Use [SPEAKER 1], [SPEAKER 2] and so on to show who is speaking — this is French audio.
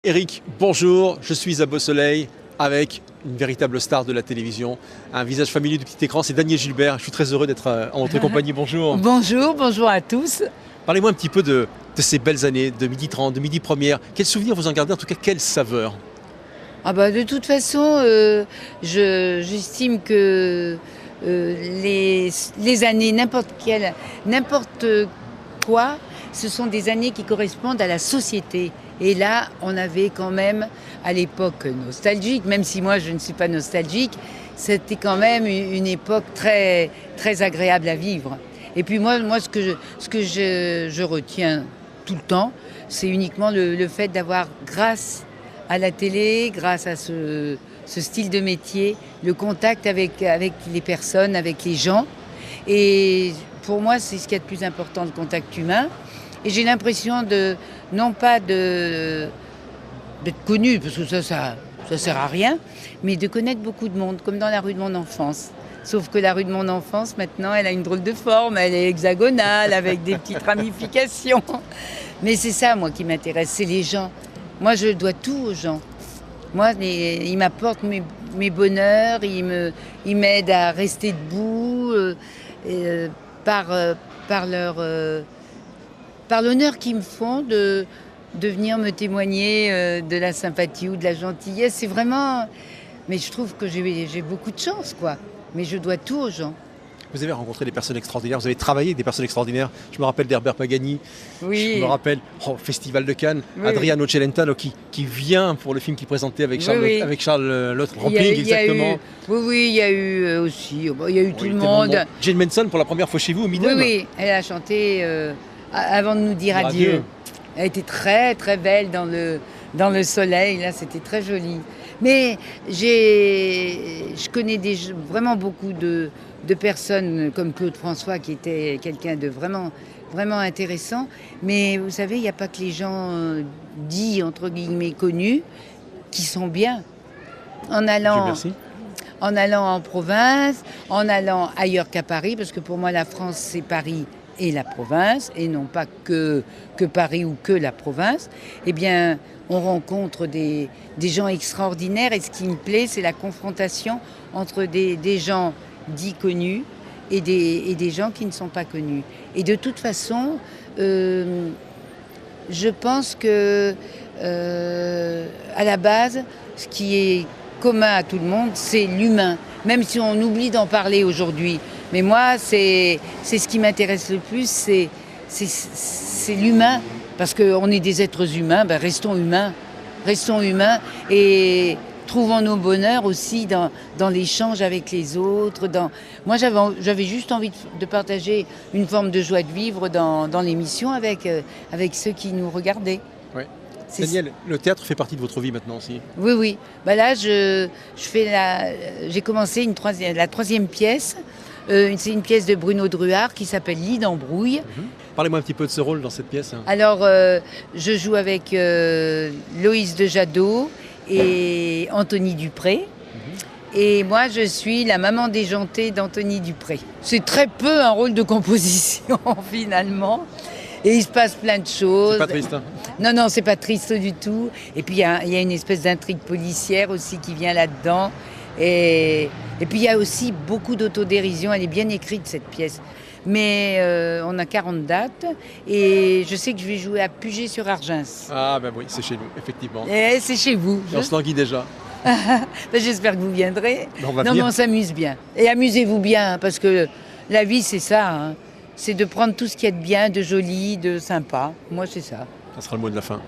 [SPEAKER 1] Eric, bonjour, je suis à Beau Soleil avec une véritable star de la télévision, un visage familier du petit écran, c'est Daniel Gilbert. Je suis très heureux d'être en votre compagnie, bonjour.
[SPEAKER 2] Bonjour à tous.
[SPEAKER 1] Parlez-moi un petit peu de ces belles années, de Midi 30, de Midi Première. Quels souvenirs vous en gardez, en tout cas, quelle saveur?
[SPEAKER 2] De toute façon, j'estime que les années, n'importe quoi, ce sont des années qui correspondent à la société. Et là, on avait quand même, à l'époque nostalgique, même si moi je ne suis pas nostalgique, c'était quand même une époque très, très agréable à vivre. Et puis moi ce que je retiens tout le temps, c'est uniquement le fait d'avoir, grâce à la télé, grâce à ce style de métier, le contact avec les personnes, avec les gens. Et pour moi, c'est ce qu'il y a de plus important, le contact humain. Et j'ai l'impression non pas d'être connu, parce que ça sert à rien, mais de connaître beaucoup de monde, comme dans la rue de mon enfance. Sauf que la rue de mon enfance, maintenant, elle a une drôle de forme, elle est hexagonale, avec des petites ramifications. Mais c'est ça, moi, qui m'intéresse, c'est les gens. Moi, je dois tout aux gens. Moi, ils m'apportent mes bonheurs, ils m'aident à rester debout par l'honneur qu'ils me font de venir me témoigner de la sympathie ou de la gentillesse. C'est vraiment... Mais je trouve que j'ai beaucoup de chance, quoi. Mais je dois tout aux gens.
[SPEAKER 1] Vous avez rencontré des personnes extraordinaires, vous avez travaillé avec des personnes extraordinaires. Je me rappelle d'Herbert Pagani,
[SPEAKER 2] oui.
[SPEAKER 1] Je me rappelle au Festival de Cannes,
[SPEAKER 2] oui,
[SPEAKER 1] Adriano Celentano qui vient pour le film qu'il présentait avec Charles,
[SPEAKER 2] oui.
[SPEAKER 1] Avec Charles l'autre, Rampling, exactement.
[SPEAKER 2] Il y a eu aussi, il y a eu tout le monde.
[SPEAKER 1] Jane Manson pour la première fois chez vous au Midem.
[SPEAKER 2] Oui, elle a chanté avant de nous dire adieu. Elle était très très belle dans le soleil, là c'était très joli. Mais je connais vraiment beaucoup de personnes comme Claude François qui était quelqu'un de vraiment, vraiment intéressant. Mais vous savez, il n'y a pas que les gens dits, entre guillemets, connus, qui sont bien. En allant en province, en allant ailleurs qu'à Paris, parce que pour moi la France c'est Paris et la province, et non pas que Paris ou que la province, eh bien, on rencontre des gens extraordinaires. Et ce qui me plaît, c'est la confrontation entre des gens dits connus et des gens qui ne sont pas connus. Et de toute façon, je pense que, à la base, ce qui est commun à tout le monde, c'est l'humain. Même si on oublie d'en parler aujourd'hui. Mais moi, c'est ce qui m'intéresse le plus, c'est l'humain. Parce qu'on est des êtres humains, restons humains. Restons humains et trouvons nos bonheurs aussi dans l'échange avec les autres. Moi, j'avais juste envie de partager une forme de joie de vivre dans l'émission avec ceux qui nous regardaient.
[SPEAKER 1] Oui. Daniel, le théâtre fait partie de votre vie maintenant aussi.
[SPEAKER 2] Oui. Là, j'ai commencé la troisième pièce. C'est une pièce de Bruno Druard qui s'appelle Lit d'embrouille.
[SPEAKER 1] Parlez-moi un petit peu de ce rôle dans cette pièce.
[SPEAKER 2] Alors, je joue avec Loïs de Jadot et Anthony Dupré. Et moi, je suis la maman déjantée d'Anthony Dupré. C'est très peu un rôle de composition, finalement. Et il se passe plein de choses.
[SPEAKER 1] C'est pas triste, hein?
[SPEAKER 2] Non, c'est pas triste du tout. Et puis, il y a une espèce d'intrigue policière aussi qui vient là-dedans. Et puis, il y a aussi beaucoup d'autodérision. Elle est bien écrite, cette pièce. Mais on a 40 dates. Et je sais que je vais jouer à Puget-sur-Argens.
[SPEAKER 1] Ah oui, c'est chez nous, effectivement.
[SPEAKER 2] Et c'est chez vous.
[SPEAKER 1] On se languit déjà.
[SPEAKER 2] J'espère que vous viendrez.
[SPEAKER 1] Mais
[SPEAKER 2] on s'amuse bien. Et amusez-vous bien, hein, parce que la vie, c'est ça. Hein. C'est de prendre tout ce qu'il y a de bien, de joli, de sympa. Moi, c'est ça.
[SPEAKER 1] Ça sera le mot de la fin.